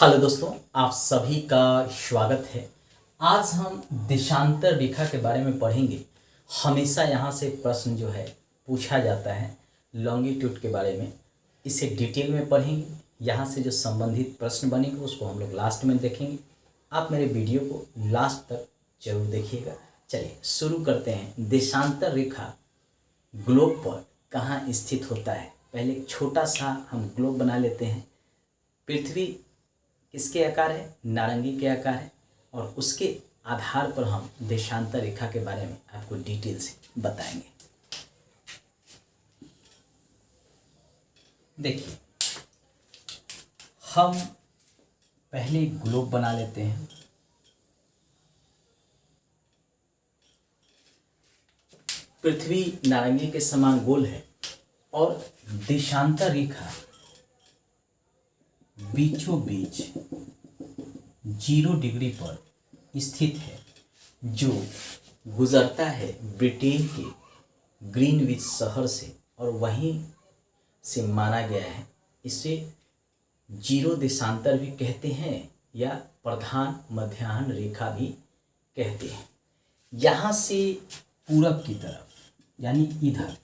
Hello दोस्तों, आप सभी का स्वागत है। आज हम देशांतर रेखा के बारे में पढ़ेंगे। हमेशा यहाँ से प्रश्न जो है पूछा जाता है लॉन्गिट्यूड के बारे में। इसे डिटेल में पढ़ेंगे। यहाँ से जो संबंधित प्रश्न बनेंगे उसको हम लोग लास्ट में देखेंगे। आप मेरे वीडियो को लास्ट तक जरूर देखिएगा। चलिए शुरू करते हैं। देशांतर रेखा ग्लोब पर कहाँ स्थित होता है। पहले एक छोटा सा हम ग्लोब बना लेते हैं। पृथ्वी किसके आकार है? नारंगी के आकार है। और उसके आधार पर हम देशांतर रेखा के बारे में आपको डिटेल से बताएंगे। देखिए, हम पहले ग्लोब बना लेते हैं। पृथ्वी नारंगी के समान गोल है और देशांतर रेखा बीचों बीच 0 डिग्री पर स्थित है, जो गुजरता है ब्रिटेन के ग्रीनविच शहर से और वहीं से माना गया है। इसे 0 देशांतर भी कहते हैं या प्रधान मध्याह्न रेखा भी कहते हैं। यहाँ से पूरब की तरफ यानी इधर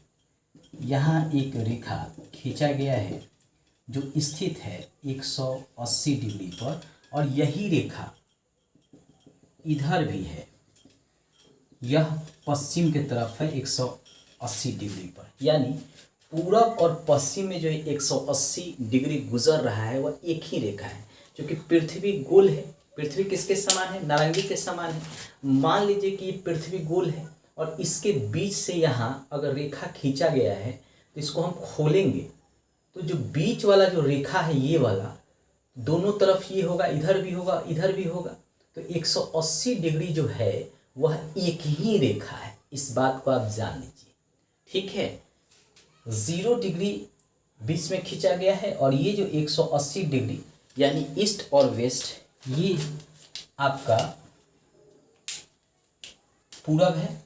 यहाँ एक रेखा खींचा गया है जो स्थित है 180 डिग्री पर, और यही रेखा इधर भी है। यह पश्चिम की तरफ है 180 डिग्री पर, यानी पूरब और पश्चिम में जो 180 डिग्री गुजर रहा है वह एक ही रेखा है। क्योंकि पृथ्वी गोल है। पृथ्वी किसके समान है? नारंगी के समान है। मान लीजिए कि पृथ्वी गोल है और इसके बीच से यहाँ अगर रेखा खींचा गया है तो इसको हम खोलेंगे तो जो बीच वाला जो रेखा है ये वाला दोनों तरफ ये होगा, इधर भी होगा, इधर भी होगा। तो 180 डिग्री जो है वह एक ही रेखा है। इस बात को आप जान लीजिए, ठीक है। 0 डिग्री बीच में खींचा गया है और ये जो 180 डिग्री यानी ईस्ट और वेस्ट ये आपका पूरब है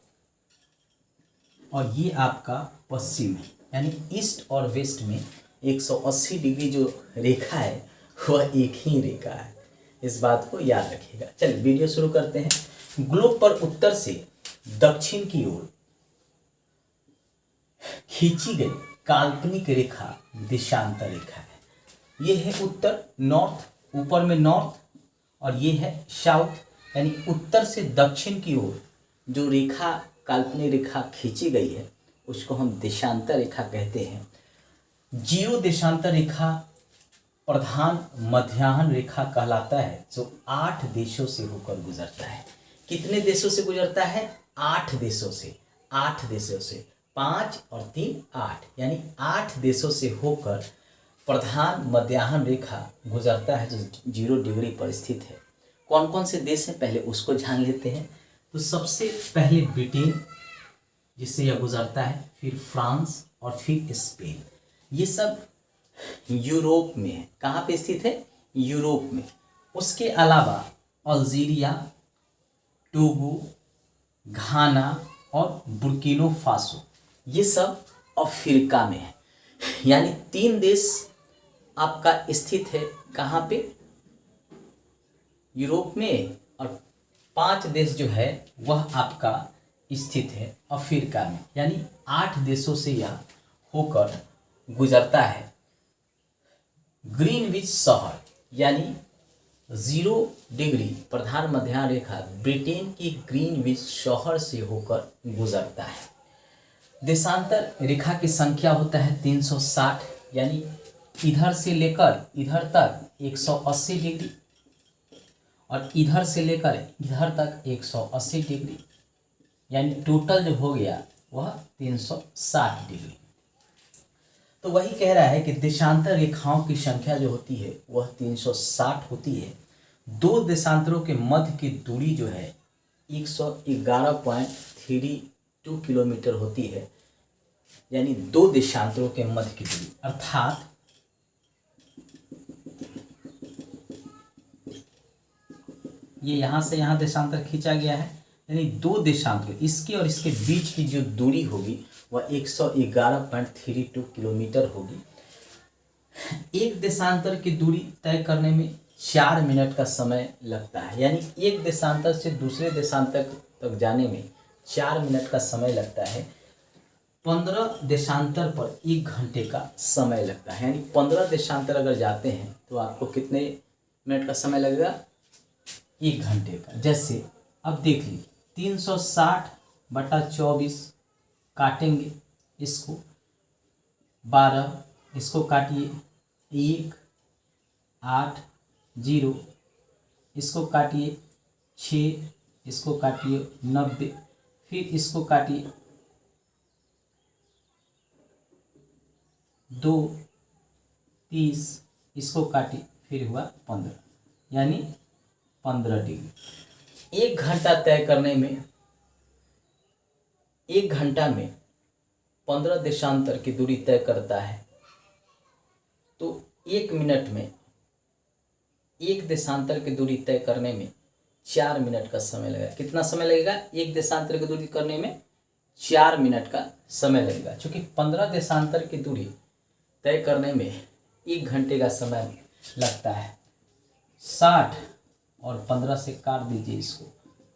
और ये आपका पश्चिम है। यानी ईस्ट और वेस्ट में 180 डिग्री जो रेखा है वह एक ही रेखा है। इस बात को याद रखिएगा। चलिए वीडियो शुरू करते हैं। ग्लोब पर उत्तर से दक्षिण की ओर खींची गई काल्पनिक रेखा देशांतर रेखा है। ये है उत्तर, नॉर्थ, ऊपर में नॉर्थ, और ये है साउथ। यानी उत्तर से दक्षिण की ओर जो रेखा काल्पनिक रेखा खींची गई है उसको हम देशांतर रेखा कहते हैं। 0 देशांतर रेखा प्रधान मध्याह्न रेखा कहलाता है, जो 8 देशों से होकर गुजरता है। कितने देशों से गुजरता है? 8 देशों से। 8 देशों से, 5 और 3 8, यानी 8 देशों से होकर प्रधान मध्याह्न रेखा गुजरता है, जो 0 डिग्री पर स्थित है। कौन कौन से देश हैं पहले उसको जान लेते हैं। तो सबसे पहले ब्रिटेन जिससे यह गुजरता है, फिर फ्रांस और फिर स्पेन। ये सब यूरोप में है। कहाँ पे स्थित है? यूरोप में। उसके अलावा अल्जीरिया, टोगो, घाना और बुर्किना फासो ये सब अफ्रीका में है। यानी 3 देश आपका स्थित है कहाँ पे? यूरोप में, और 5 देश जो है वह आपका स्थित है अफ्रीका में। यानी 8 देशों से यह होकर गुजरता है। ग्रीनविच शहर यानी 0 डिग्री प्रधान मध्याह्न रेखा ब्रिटेन की ग्रीनविच शहर से होकर गुजरता है। देशांतर रेखा की संख्या होता है 360, यानी इधर से लेकर इधर तक 180 डिग्री और इधर से लेकर इधर तक 180 डिग्री, यानी टोटल जो हो गया वह 360 डिग्री। तो वही कह रहा है कि देशांतर रेखाओं की संख्या जो होती है वह 360 होती है। 2 देशांतरों के मध्य की दूरी जो है 111.32 किलोमीटर होती है। यानी 2 देशांतरों के मध्य की दूरी, अर्थात ये यहाँ से यहाँ देशांतर खींचा गया है। यानी 2 देशांतर, इसके और इसके बीच की जो दूरी होगी वह 111.32 किलोमीटर होगी। एक देशांतर की दूरी तय करने में 4 मिनट का समय लगता है। यानी एक देशांतर से दूसरे देशांतर तक जाने में 4 मिनट का समय लगता है। 15 देशांतर पर 1 घंटे का समय लगता है। यानी 15 देशांतर अगर जाते हैं तो आपको कितने मिनट का समय लगेगा? 1 घंटे का। जैसे अब देख लीजिए 360/24 काटेंगे, इसको 12, इसको काटिए 1, 8, 0, इसको काटिए 6, इसको काटिए 90, फिर इसको काटिए 2, 30, इसको काटिए फिर हुआ 15, यानी 15 डिग्री। 1 घंटा तय करने में 1 घंटा में 15 देशांतर की दूरी तय करता है, तो 1 मिनट में 1 देशांतर की दूरी तय करने में 4 मिनट का समय लगेगा। कितना समय लगेगा? 1 देशांतर की दूरी करने में 4 मिनट का समय लगेगा। क्योंकि 15 देशांतर की दूरी तय करने में 1 घंटे का समय लगता है। 60 और 15 से काट दीजिए इसको,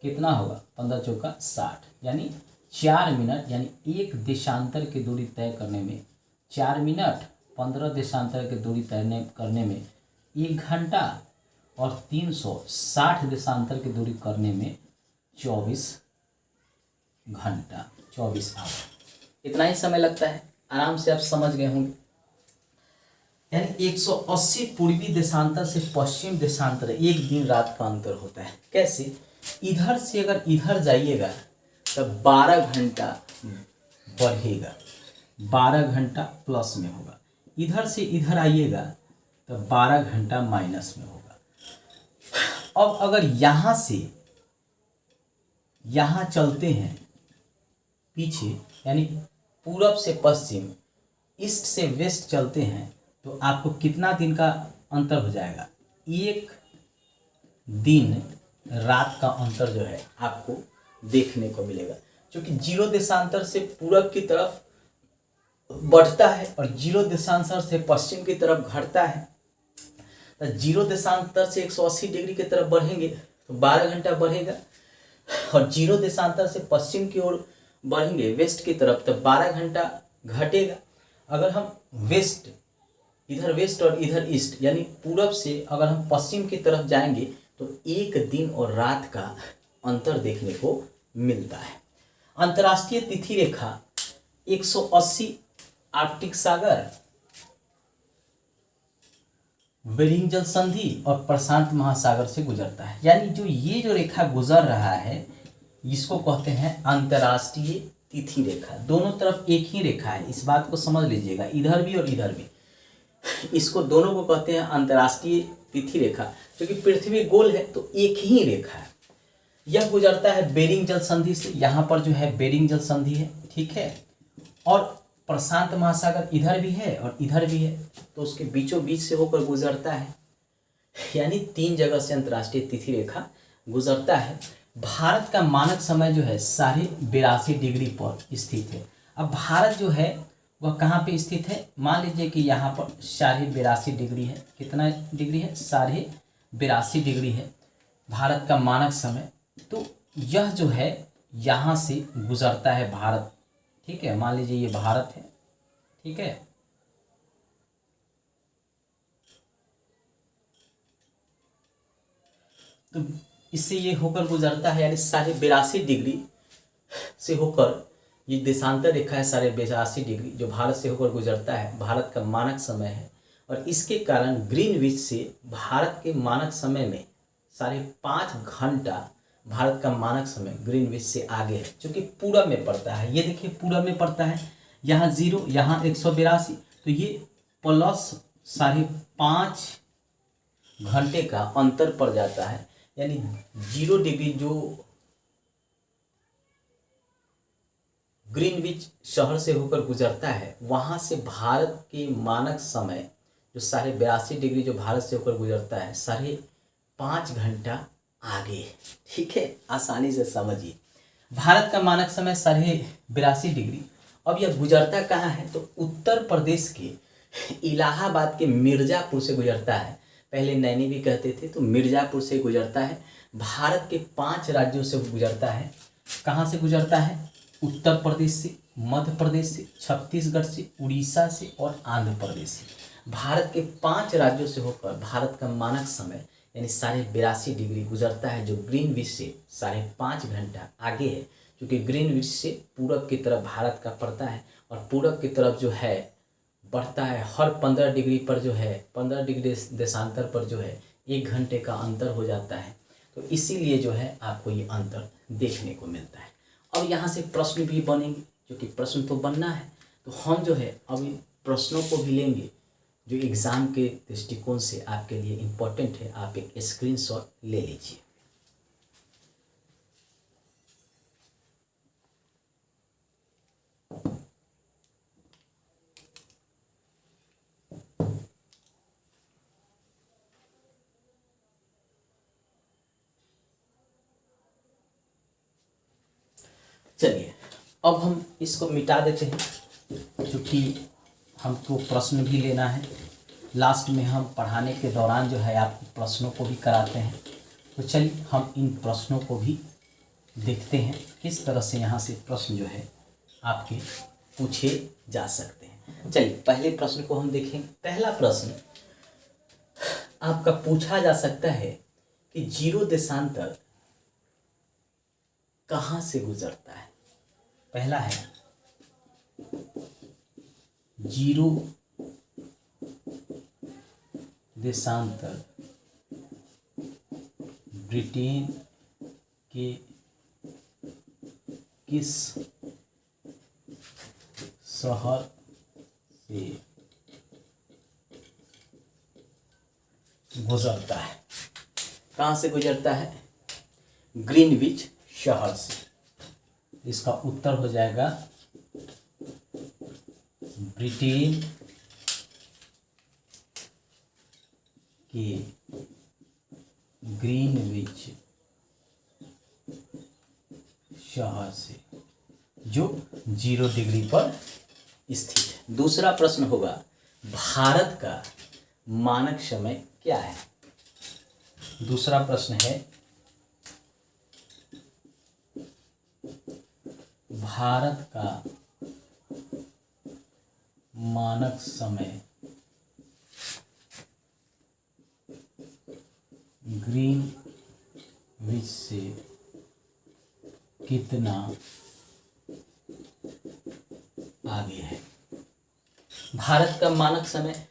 कितना होगा? 15 चौका 60, यानी 4 मिनट, यानी 1 देशांतर की दूरी तय करने में 4 मिनट, 15 देशांतर की दूरी तय करने में 1 घंटा और 360 देशांतर की दूरी करने में 24 घंटा, 24 आवर। इतना ही समय लगता है। आराम से आप समझ गए होंगे। यानी 180 पूर्वी देशांतर से पश्चिम देशांतर 1 दिन रात का अंतर होता है। कैसे? इधर से अगर इधर जाइएगा तो 12 घंटा बढ़ेगा, 12 घंटा प्लस में होगा। इधर से इधर आइएगा तो 12 घंटा माइनस में होगा। अब अगर यहाँ से यहाँ चलते हैं पीछे, यानी पूरब से पश्चिम, ईस्ट से वेस्ट चलते हैं, तो आपको कितना दिन का अंतर हो जाएगा? 1 दिन रात का अंतर जो है आपको देखने को मिलेगा। क्योंकि 0 देशांतर से पूरब की तरफ बढ़ता है और 0 देशांतर से पश्चिम की तरफ घटता है। तो 0 देशांतर से 180 डिग्री की तरफ बढ़ेंगे तो 12 घंटा बढ़ेगा, और 0 देशांतर से पश्चिम की ओर बढ़ेंगे वेस्ट की तरफ तो 12 घंटा घटेगा। अगर हम वेस्ट, इधर वेस्ट और इधर ईस्ट, यानी पूरब से अगर हम पश्चिम की तरफ जाएंगे तो 1 दिन और रात का अंतर देखने को मिलता है। अंतर्राष्ट्रीय तिथि रेखा 180 आर्कटिक सागर, बेरिंग जल संधि और प्रशांत महासागर से गुजरता है। यानी जो ये जो रेखा गुजर रहा है इसको कहते हैं अंतर्राष्ट्रीय तिथि रेखा। दोनों तरफ एक ही रेखा है, इस बात को समझ लीजिएगा, इधर भी और इधर भी। इसको दोनों को कहते हैं अंतर्राष्ट्रीय तिथि रेखा। क्योंकि पृथ्वी गोल है तो एक ही रेखा है। यह गुजरता है बेरिंग जल संधि से। यहाँ पर जो है बेरिंग जल संधि है, ठीक है, और प्रशांत महासागर इधर भी है और इधर भी है, तो उसके बीचों बीच से होकर गुजरता है। यानी 3 जगह से अंतर्राष्ट्रीय तिथि रेखा गुजरता है। भारत का मानक समय जो है 82.5 डिग्री पर स्थित है। अब भारत जो है वह कहाँ पे स्थित है? मान लीजिए कि यहाँ पर 82.5 डिग्री है। कितना डिग्री है? 82.5 डिग्री है भारत का मानक समय। तो यह जो है यहाँ से गुजरता है भारत, ठीक है। मान लीजिए ये भारत है, ठीक है। तो इससे ये होकर गुजरता है, यानी 82.5 डिग्री से होकर ये देशांतर रेखा है 82.5 डिग्री, जो भारत से होकर गुजरता है। भारत का मानक समय है और इसके कारण ग्रीनविच से भारत के मानक समय में 5.5 घंटा भारत का मानक समय ग्रीनविच से आगे है, क्योंकि पूरब में पड़ता है। ये देखिए पूरब में पड़ता है, यहाँ 0, यहाँ 182, तो ये प्लस 5.5 घंटे का अंतर पड़ जाता है। यानी 0 डिग्री जो ग्रीनविच शहर से होकर गुजरता है, वहाँ से भारत के मानक समय जो 82.5 डिग्री जो भारत से होकर गुजरता है 5.5 घंटा आगे, ठीक है। आसानी से समझिए, भारत का मानक समय 82.5 डिग्री। अब यह गुजरता कहाँ है? तो उत्तर प्रदेश के इलाहाबाद के मिर्ज़ापुर से गुजरता है। पहले नैनी भी कहते थे। तो मिर्ज़ापुर से गुजरता है। भारत के 5 राज्यों से गुजरता है। कहाँ से गुजरता है? उत्तर प्रदेश से, मध्य प्रदेश से, छत्तीसगढ़ से, उड़ीसा से और आंध्र प्रदेश से। भारत के 5 राज्यों से होकर भारत का मानक समय यानी 82.5 डिग्री गुजरता है, जो ग्रीनविच से 5.5 घंटा आगे है। क्योंकि ग्रीनविच से पूरब की तरफ भारत का पड़ता है और पूरब की तरफ जो है बढ़ता है। हर 15 डिग्री पर जो है 15 डिग्री देशांतर पर जो है 1 घंटे का अंतर हो जाता है। तो इसीलिए जो है आपको ये अंतर देखने को मिलता है। अब यहाँ से प्रश्न भी बनेंगे, क्योंकि प्रश्न तो बनना है। तो हम जो है अब इन प्रश्नों को भी लेंगे जो एग्ज़ाम के दृष्टिकोण से आपके लिए इम्पोर्टेंट है। आप एक स्क्रीनशॉट ले लीजिए। चलिए अब हम इसको मिटा देते हैं, क्योंकि हमको प्रश्न भी लेना है। लास्ट में हम पढ़ाने के दौरान जो है आपको प्रश्नों को भी कराते हैं। तो चलिए हम इन प्रश्नों को भी देखते हैं, किस तरह से यहाँ से प्रश्न जो है आपके पूछे जा सकते हैं। चलिए पहले प्रश्न को हम देखेंगे। पहला प्रश्न आपका पूछा जा सकता है कि जीरो देशांतर कहाँ से गुजरता है। पहला है जीरो देशांतर ब्रिटेन के किस शहर से गुजरता है? कहाँ से गुजरता है? ग्रीनविच शहर से। इसका उत्तर हो जाएगा ब्रिटेन के ग्रीनविच शहर से, जो 0 डिग्री पर स्थित है। दूसरा प्रश्न होगा भारत का मानक समय क्या है? दूसरा प्रश्न है भारत का मानक समय ग्रीनविच से कितना आगे है? भारत का मानक समय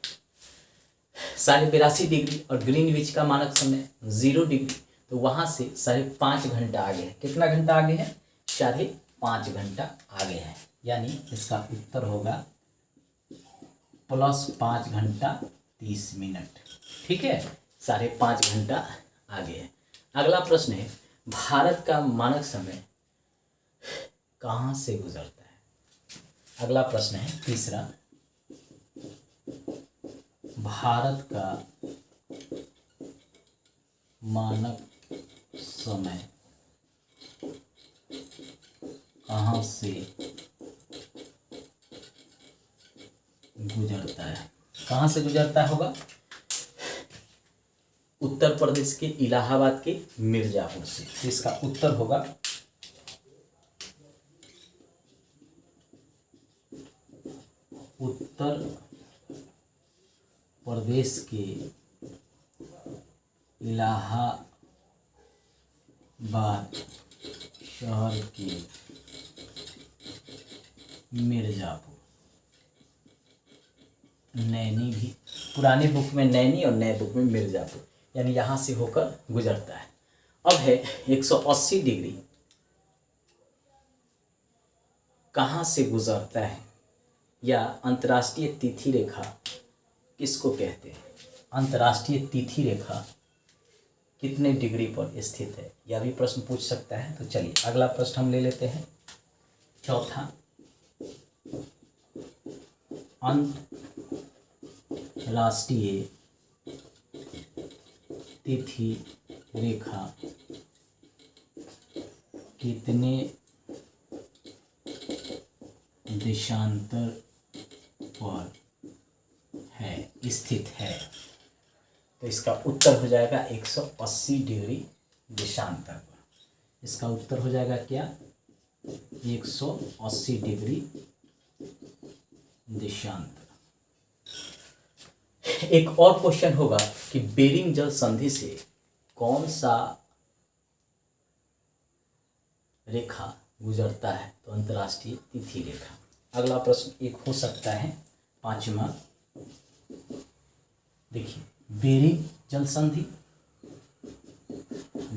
82.5 डिग्री और ग्रीनविच का मानक समय 0 डिग्री, तो वहाँ से 5.5 घंटा आगे है। कितना घंटा आगे है? 5.5 घंटा आगे है। यानी इसका उत्तर होगा +5 घंटा 30 मिनट। ठीक है, 5.5 घंटा आगे है। अगला प्रश्न है भारत का मानक समय कहाँ से गुजरता है? अगला प्रश्न है तीसरा, भारत का मानक समय कहाँ से गुजरता है? कहाँ से गुजरता होगा? उत्तर प्रदेश के इलाहाबाद के मिर्जापुर से। इसका उत्तर होगा उत्तर प्रदेश के इलाहाबाद शहर के मिर्जापुर। नैनी भी, पुराने बुक में नैनी और नए बुक में मिर्जापुर, यानी यहाँ से होकर गुजरता है। अब है 180 डिग्री कहाँ से गुजरता है, या अंतर्राष्ट्रीय तिथि रेखा किसको कहते हैं? अंतर्राष्ट्रीय तिथि रेखा कितने डिग्री पर स्थित है? यह भी प्रश्न पूछ सकता है। तो चलिए अगला प्रश्न हम ले लेते हैं। चौथा, अंतर्राष्ट्रीय तिथि रेखा कितने देशांतर पर है, स्थित है? तो तो इसका उत्तर हो जाएगा 180 डिग्री देशांतर पर। इसका उत्तर हो जाएगा क्या, 180 डिग्री देशांतर। एक और क्वेश्चन होगा कि बेरिंग जल संधि से कौन सा रेखा गुजरता है, तो अंतर्राष्ट्रीय तिथि रेखा। अगला प्रश्न एक हो सकता है 5वां। देखिए, बेरिंग जल संधि,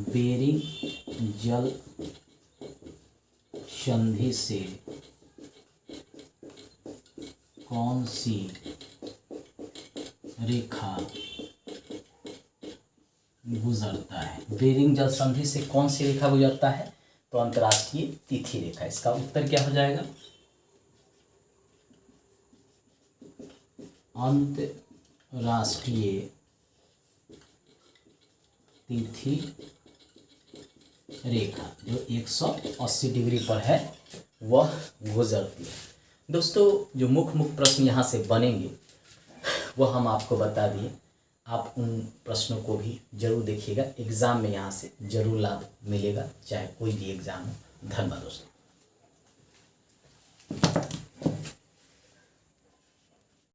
बेरिंग जल संधि से कौन सी रेखा गुजरता है। बेरिंग जल संधि से कौन सी रेखा गुजरता है, तो अंतर्राष्ट्रीय तिथि रेखा। इसका उत्तर क्या हो जाएगा, अंतर्राष्ट्रीय तिथि रेखा जो 180 डिग्री पर है वह गुजरती है। दोस्तों, जो मुख्य प्रश्न यहाँ से बनेंगे वह हम आपको बता दिए। आप उन प्रश्नों को भी जरूर देखिएगा, एग्ज़ाम में यहाँ से जरूर लाभ मिलेगा, चाहे कोई भी एग्ज़ाम हो। धन्यवाद दोस्तों।